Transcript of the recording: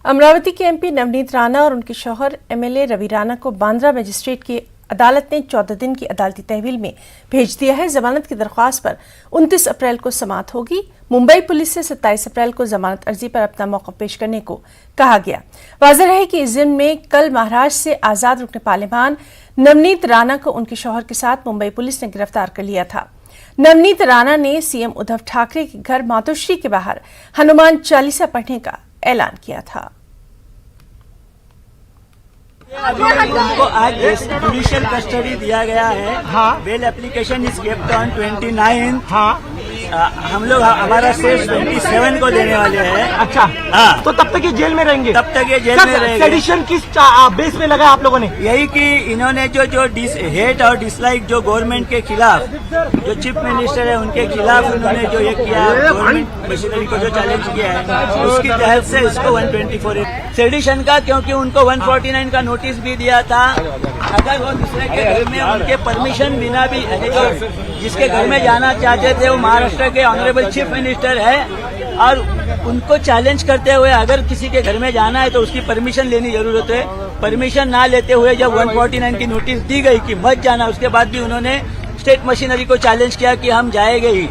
अमरावती के एमपी नवनीत राणा और उनके शौहर एमएलए रवि राणा को बांद्रा मजिस्ट्रेट की अदालत ने 14 दिन की अदालती तहवील में भेज दिया है। जमानत की दरख्वास्त पर 29 अप्रैल को समाअत होगी। मुंबई पुलिस से 27 अप्रैल को जमानत अर्जी पर अपना मौक़िफ़ पेश करने को कहा गया। वाज़ेह है कि इस दिन में कल महाराष्ट्र से आज़ाद रुकन पार्लियामान नवनीत राणा को उनके शौहर के साथ मुंबई पुलिस ने गिरफ्तार कर लिया था। नवनीत राणा ने सीएम उद्धव ठाकरे के घर मातोश्री के बाहर हनुमान चालीसा पढ़ने का ऐलान किया था। उनको आज जुडिशियल कस्टडी दिया गया है। हाँ। Bail application is kept on 29। हाँ। हम लोग हमारा सेस 27 को देने वाले हैं। अच्छा। हाँ। तो तब तक ये जेल में रहेंगे? तब तक ये जेल में रहेंगे। सेडिशन किस बेस पे लगा आप लोगों ने? यही कि इन्होंने जो हेट और डिसलाइक जो गवर्नमेंट के खिलाफ, जो चीफ मिनिस्टर है उनके खिलाफ उन्होंने जो ये किया, गवर्नमेंट मशीनरी को जो चैलेंज किया है, उसकी तहत से इसको 124 सेडिशन का, क्योंकि उनको 149 का नोटिस भी दिया था। अगर वो दूसरे के घर में उनके परमिशन बिना भी, जिसके घर में जाना चाहते थे वो महाराष्ट्र के ऑनरेबल चीफ मिनिस्टर है, और उनको चैलेंज करते हुए अगर किसी के घर में जाना है तो उसकी परमिशन लेनी जरूरत है। परमिशन ना लेते हुए जब 149 की नोटिस दी गई कि मत जाना, उसके बाद भी उन्होंने स्टेट मशीनरी को चैलेंज किया कि हम जाएंगे ही।